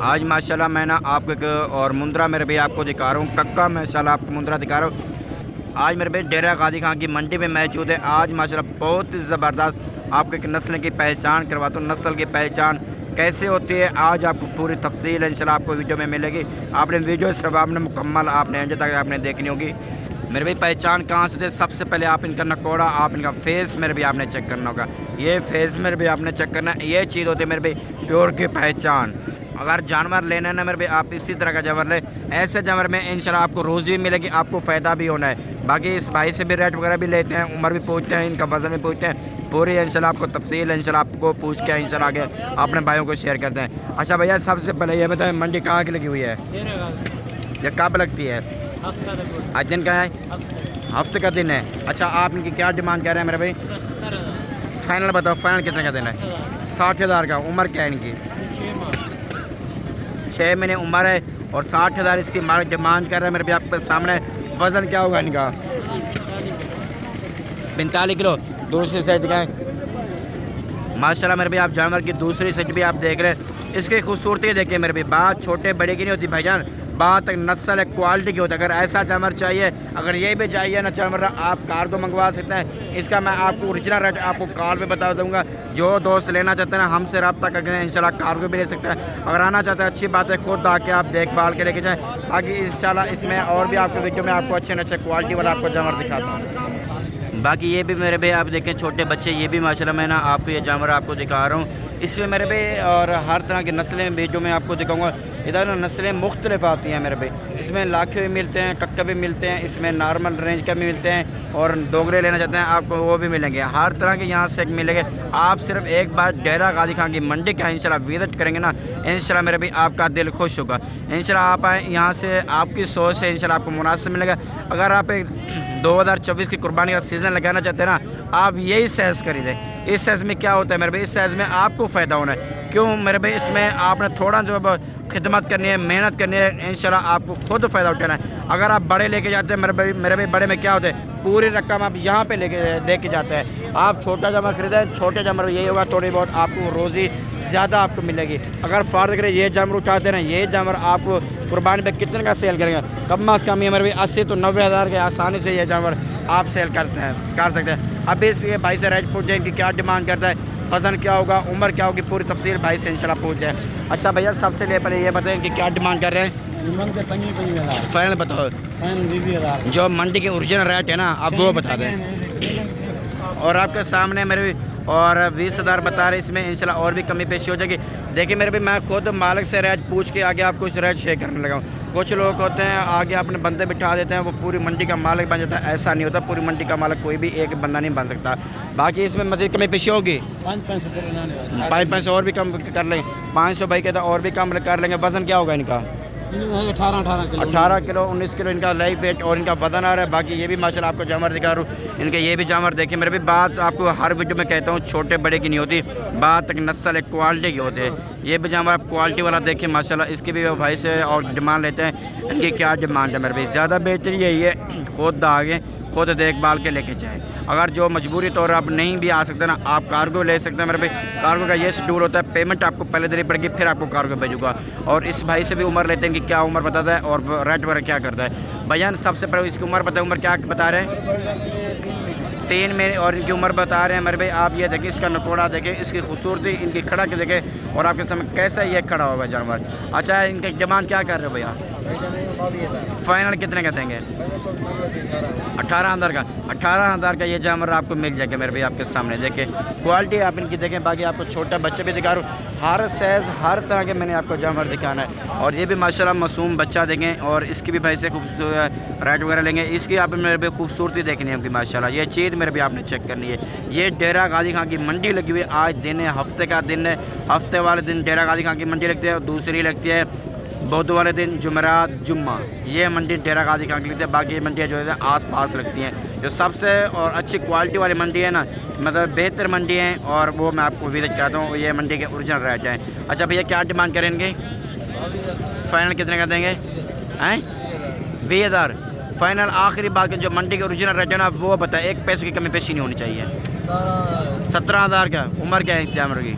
आज माशाल्लाह मैं ना आपको एक और मुंद्रा मेरे भाई आपको दिखा रहा हूँ, कक्का माशाल्लाह आपको मुंद्रा दिखा रहा हूँ। आज मेरे भाई डेरा गाजी खां की मंडी में मौजूद है। आज माशाल्लाह बहुत ही ज़बरदस्त आपको एक नस्ल की पहचान करवाता हूँ। नस्ल की पहचान कैसे होती है आज आपको पूरी तफसील इंशाल्लाह आपको वीडियो में मिलेगी। आपने वीडियो सिर्फ आपने मुकम्मल आपने अंत तक आपने देखनी होगी। मेरे भाई पहचान कहाँ से थे, सबसे पहले आप इनका नकोड़ा, आप इनका फेस मेरे भी आपने चेक करना होगा। ये फेस मेरे भी आपने चेक करना है, ये चीज़ होती है मेरे भाई प्योर की पहचान। अगर जानवर लेना है ना मेरे भाई आप इसी तरह का जानवर ले, ऐसे जानवर में इंशाल्लाह आपको रोज़ी भी मिलेगी, आपको फ़ायदा भी होना है। बाकी इस भाई से भी रेट वगैरह भी लेते हैं, उम्र भी पूछते हैं, इनका वज़न भी पूछते हैं, पूरी इंशाल्लाह आपको तफसील इंशाल्लाह आपको पूछ के इंशाल्लाह आगे अपने भाइयों को शेयर करते हैं। अच्छा भैया सबसे पहले ये बताएं मंडी कहाँ की लगी हुई है, ये कब लगती है? आज दिन का है, हफ्ते का दिन है। अच्छा आप इनकी क्या डिमांड कर रहे हैं मेरे भाई? फाइनल बताओ, फाइनल कितने का दिन है? 60,000 का। उम्र क्या है इनकी? 6 महीने उम्र है और 60,000 इसकी मार्केट डिमांड कर रहे हैं मेरे भी आपके सामने। वज़न क्या होगा इनका? 45 किलो। दूसरी साइड दिखाएं माशाल्लाह मेरे भी आप जानवर की दूसरी साइड भी आप देख रहे हैं। इसकी खूबसूरती देखिए मेरे भी, बात छोटे बड़े की नहीं होती भाईजान, बात नस्ल है क्वालिटी की होती है। अगर ऐसा जानवर चाहिए, अगर ये भी चाहिए ना जानवर, आप कार्गो मंगवा सकते हैं। इसका मैं आपको ओरिजिनल रेट आपको कॉल पे बता दूंगा। जो दोस्त लेना चाहते हैं ना हमसे रब्ता करके इंशाल्लाह कार्गो भी ले सकते हैं। अगर आना चाहते हैं अच्छी बात है, खुद आके आप देखभाल के लेके जाएँ, ताकि इंशाल्लाह इसमें और भी आपको वीडियो में आपको अच्छे अच्छे क्वालिटी वाला आपको जानवर दिखाता हूँ। बाकी ये भी मेरे भाई आप देखें छोटे बच्चे, ये भी माशाल्लाह मैं ना आपको ये जानवर आपको दिखा रहा हूँ। इसमें मेरे भाई और हर तरह की नस्लें भी जो मैं आपको दिखाऊंगा। इधर ना नस्लें मुख्तलिफ आती हैं मेरे भाई, इसमें लाखे भी मिलते हैं, कक्का भी मिलते हैं, इसमें नॉर्मल रेंज का भी मिलते हैं, और डोगरे लेना चाहते हैं आपको वो भी मिलेंगे। हर तरह के यहाँ से मिलेंगे। आप सिर्फ एक बार डेरा गाजी खां की मंडी का इंशाल्लाह विजिट करेंगे ना, इंशाल्लाह मेरे भाई आपका दिल खुश होगा। इंशाल्लाह आप आए यहाँ से, आपकी सोच से इंशाल्लाह आपको मुनासिब मिलेगा। अगर आप 2024 की कुर्बानी का सीज़न लगाना चाहते हैं ना, आप यही साइज़ खरीदें। इस साइज़ में क्या होता है मेरे भाई, इस साइज़ में आपको फ़ायदा होना है। क्यों मेरे भाई, इसमें आपने थोड़ा जो खिदमत करनी है, मेहनत करनी है, इंशाल्लाह आपको खुद फ़ायदा उठाना है। अगर आप बड़े लेके जाते हैं मेरे भाई बड़े में क्या होता है, पूरी रकम आप यहाँ पे लेके जाते हैं। आप छोटा जानवर खरीदें, छोटे जानवर यही होगा थोड़ी बहुत आपको रोज़ी ज़्यादा आपको मिलेगी। अगर फ़र्ज करें ये जानवर उठाते हैं ना, ये जानवर आपको कुर्बानी पे कितने का सेल करेंगे? कम अज़ कम ये मेरे भाई 80 तो 90,000 के आसानी से ये जानवर आप सेल कर सकते हैं। अब इसके भाई से रेट पूछ जाए इनकी क्या डिमांड करता है, वज़न क्या होगा, उम्र क्या होगी, पूरी तफसील भाई से इंशाल्लाह पूछ जाए। अच्छा भैया सबसे पहले ये बताएं कि क्या डिमांड कर रहे हैं? फाइनल बताओ, जो मंडी के ओरिजिनल रेट है ना आप वो बता दें। और आपके सामने मेरे और 20,000 बता रहे, इसमें इंशाल्लाह और भी कमी पेशी हो जाएगी। देखिए मेरे भी मैं खुद मालिक से रेट पूछ के आगे आपको इस रेट शेयर करने लगा हूँ। कुछ लोग होते हैं आगे अपने बंदे बिठा देते हैं, वो पूरी मंडी का मालिक बन जाता है। ऐसा नहीं होता, पूरी मंडी का मालिक कोई भी एक बंदा नहीं बन सकता। बाकी इसमें मज़ीद कमी पेशी होगी, 5 पैसे और भी कम कर लेंगे, 500 भाई कहता और भी कम कर लेंगे। वज़न क्या होगा इनका? 18 किलो 19 किलो इनका लाइव वेट और इनका वज़न आ रहा है। बाकी ये भी माशाल्लाह आपको जानवर दिखा रहा हूँ, इनके ये भी जानवर देखिए मेरे भी। बात आपको हर वीडियो में कहता हूँ छोटे बड़े की नहीं होती, बात एक नस्ल एक क्वालिटी की होती है। ये भी जानवर आप क्वालिटी वाला देखिए माशाल्लाह। इसकी भी भाई से और डिमांड लेते हैं, इनकी क्या डिमांड है मेरे भाई? ज़्यादा बेहतरी यही है, खुद आगे खुद देखभाल के लेके जाएँ। अगर जो मजबूरी तौर आप नहीं भी आ सकते ना, आप कार्गो ले सकते हैं मेरे भाई। कार्गो का ये शेड्यूल होता है, पेमेंट आपको पहले देनी पड़ेगी, फिर आपको कार्गो भेजूँगा। और इस भाई से भी उम्र लेते हैं कि क्या उम्र बताता है और रेट वगैरह क्या करता है। भैया सबसे पहले इसकी उम्र बताए, उम्र क्या बता रहे हैं? 3 महीने और इनकी उम्र बता रहे हैं मेरे भाई। आप ये देखें, इसका नकोड़ा देखें, इसकी खूबसूरती, इनकी खड़ा के देखें, और आपके सामने कैसा ये खड़ा होगा जानवर। अच्छा इनकी डिमांड क्या कर रहे हो भैया? फाइनल कितने का देंगे? 18,000 का। 18,000 का ये जानवर आपको मिल जाएगा मेरे भाई आपके सामने। देखें क्वालिटी आप इनकी देखें। बाकी आपको छोटा बच्चे भी दिखा रहा हूँ, हर साइज़ हर तरह के मैंने आपको जानवर दिखाना है। और ये भी माशाल्लाह मासूम बच्चा देखें, और इसकी भी भाई से खूबसूरत रेट वगैरह लेंगे। इसकी आप मेरे भाई खूबसूरती देखनी है आपकी माशाल्लाह। ये चीज़ मेरे भी आपने चेक करनी है। ये डेरा गाजी खां की मंडी लगी हुई है। आज दिन है, हफ्ते का दिन है। हफ्ते वाले दिन डेरा गाजी खां की मंडी लगती है, और दूसरी लगती है बुध वाले दिन जुमेरात जुम्मा। ये मंडी डेरा गाजी खां की लगती है। बाकी मंडियाँ जो है आस पास लगती हैं। जो सबसे और अच्छी क्वालिटी वाली मंडी है ना, मतलब बेहतर मंडी है, और वो मैं आपको विजिट कराता हूँ। ये मंडी के ओरिजिनल रेट हैं। अच्छा भैया क्या डिमांड करेंगे? फाइनल कितने का देंगे? हैं 20,000 फाइनल। आखिरी बात जो मंडी के ओरिजिनल रेट है ना वो बताए, एक पैसे की कमी पेशी नहीं होनी चाहिए। 17,000 का। उम्र क्या है इस जानवर की?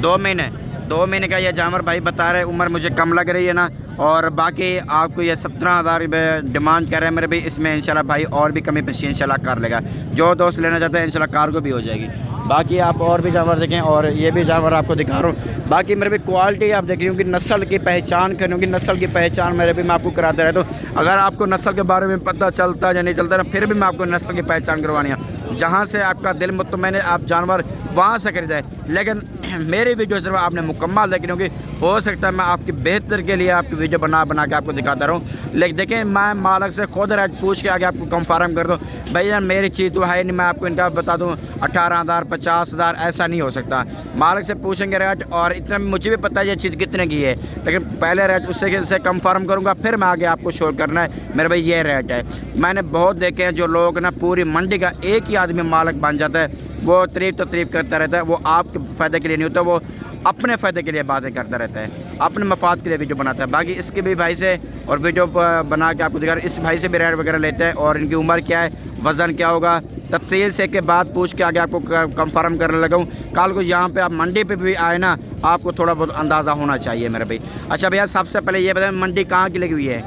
2 महीने। 2 महीने का ये जानवर भाई बता रहे, उम्र मुझे कम लग रही है ना, और बाकी आपको ये 17,000 डिमांड कर रहे हैं मेरे भाई। इसमें इंशाल्लाह भाई और भी कमी पेशी इंशाल्लाह कर लेगा। जो दोस्त लेना चाहते हैं इंशाल्लाह कार्गो भी हो जाएगी। बाकी आप और भी जानवर देखें, और ये भी जानवर आपको दिखा रहा हूँ। बाकी मेरे भी क्वालिटी आप देखें, क्योंकि नस्ल की पहचान करनी होगी। नस्ल की पहचान मेरे भी मैं आपको कराते रहता हूँ। अगर आपको नस्ल के बारे में पता चलता या नहीं चलता ना, फिर भी मैं आपको नस्ल की पहचान करवानी है। जहाँ से आपका दिल मुतमईन आप जानवर वहाँ से खरीदें, लेकिन मेरी वीडियो सिर्फ आपने मुकम्मल देखनी होगी। हो सकता है मैं आपकी बेहतर के लिए आपकी वीडियो बना के आपको दिखाता रहूँ, लेकिन देखें मैं मालिक से खुद रेट पूछ के आगे आपको कंफर्म कर दूँ भैया मेरी चीज़ तो है नहीं, मैं आपको इनका बता दूँ 18,000 50,000, ऐसा नहीं हो सकता। मालिक से पूछेंगे रेट, और इतना मुझे भी पता है ये चीज़ कितने की है, लेकिन पहले रेट उससे कंफर्म करूँगा, फिर मैं आगे आपको शो करना है मेरे भाई ये रेट है। मैंने बहुत देखे हैं जो लोग ना पूरी मंडी का एक ही आदमी मालिक बन जाता है, वो तारीफ़ करता रहता है, वो आपके फ़ायदे के लिए नहीं होता, वो अपने फ़ायदे के लिए बातें करता रहता है, अपने मफाद के लिए वीडियो बनाता है। बाकी इसके भी भाई से और वीडियो बना के आपको दिखा रहा, इस भाई से भी रेट वगैरह लेते हैं, और इनकी उम्र क्या है, वज़न क्या होगा, तफसील से के बाद पूछ के आगे आपको कंफर्म करने लगा हूँ। कल को यहाँ पे आप मंडी पे भी आए ना, आपको थोड़ा बहुत अंदाज़ा होना चाहिए मेरे भाई। अच्छा भैया सबसे पहले ये बताएं मंडी कहाँ की लगी हुई है?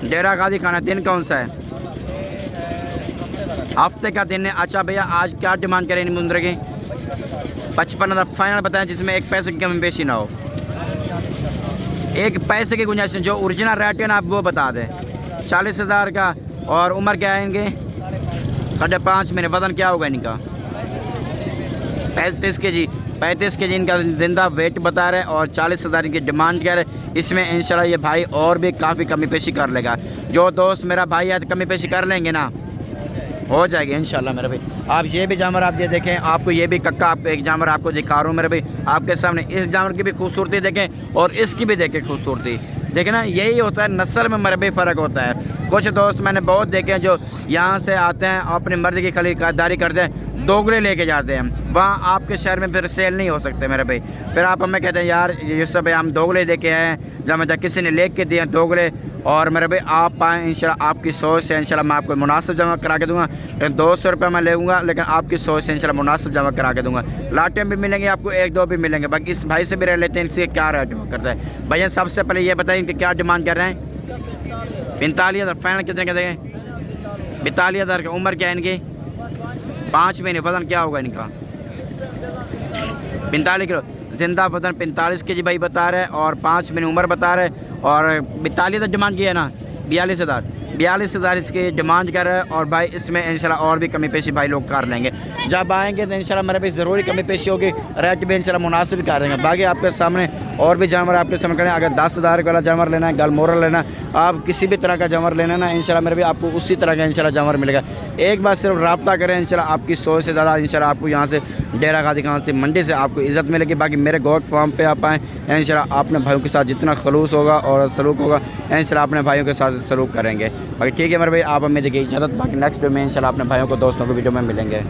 डेरा गाजी खाना। दिन कौन सा है? हफ्ते का दिन है। अच्छा भैया आज क्या डिमांड करें इन मुंदरे की? 55,000 फाइनल बताएं, जिसमें एक पैसे की कमी पेशी ना हो, एक पैसे की गुंजाइश। जो ओरिजिनल रेट है ना आप वो बता दें। 40,000 का। और उम्र क्या है इनकी? 5.5 महीने। वज़न क्या होगा इनका? 35 kg। 35 kg इनका जिंदा वेट बता रहे, और 40,000 इनकी डिमांड कर रहे। इसमें इंशाल्लाह ये भाई और भी काफ़ी कमी पेशी कर लेगा। जो दोस्त मेरा भाई है तो कमी पेशी कर लेंगे ना, हो जाएगी इंशाल्लाह मेरे भाई। आप ये भी जानवर आप ये देखें, आपको ये भी कक्का आप एक जानवर आपको दिखा रहा हूँ मेरे भाई आपके सामने। इस जानवर की भी खूबसूरती देखें, और इसकी भी देखें खूबसूरती देखें ना। यही होता है नस्ल में मेरे भी फ़र्क होता है। कुछ दोस्त मैंने बहुत देखे हैं जो यहाँ से आते हैं अपनी मर्ज़ी की खरीदारी करते हैं, दोगले लेके जाते हैं, वहाँ आपके शहर में फिर सेल नहीं हो सकते मेरे भाई। फिर आप हमें कहते हैं यार ये सब हम दोगले लेके आए हैं, जब किसी ने ले के दिए दोगले। और मेरे भाई आप आएँ इंशाल्लाह, आपकी सोच से इंशाल्लाह मैं आपको मुनासिब जमा करा के दूँगा। लेकिन 200 रुपये मैं लेऊँगा, लेकिन आपकी सोच से इंशाल्लाह मुनासिब जमा करा के दूँगा। लाटे भी मिलेंगे आपको, 1-2 भी मिलेंगे। बाकी इस भाई से भी रह लेते हैं, इनसे क्या रेट करता है भैया। सबसे पहले ये बताइए इनकी क्या डिमांड कर रहे हैं? 45,000 फाइनल कितने के देंगे? 42,000 की। उम्र क्या है इनकी? 5 महीने। वज़न क्या होगा इनका? 45 किलो जिंदा वज़न 45 kg भाई बता रहे, और 5 महीने उम्र बता रहे, और 42,000 डिमांड की है ना। 42,000 इसकी डिमांड कर रहे हैं। और भाई इसमें इंशाल्लाह और भी कमी पेशी भाई लोग कर लेंगे। जब आएंगे तो इंशाल्लाह मेरे भाई ज़रूरी कमी पेशी होगी, रेट भी इंशाल्लाह मुनासिब कर देंगे। बाकी आपके सामने और भी जानवर आपके सामने करें। अगर 10,000 वाला जानवर लेना है, गलमोरा लेना, आप किसी भी तरह का जानवर लेना ना, इंशाल्लाह मेरे भी आपको उसी तरह का इंशाल्लाह जानवर मिलेगा। एक बार सिर्फ रब्ता करें, इंशाल्लाह आपकी सोच से ज़्यादा इंशाल्लाह आपको यहाँ से डेरा गाजी खान से मंडी से आपको इज़्ज़त मिलेगी। बाकी मेरे गोट फार्म पे आप आएँ, इंशाल्लाह अपने भाइयों के साथ जितना खलूस होगा और सलूक होगा इंशाल्लाह अपने भाइयों के साथ सलूक करेंगे। बाकी ठीक है मेरे भाई, आप हमें देखिए इजाज़त। बाकी नेक्स्ट वीडियो में इंशाल्लाह अपने भाइयों को दोस्तों को वीडियो में मिलेंगे।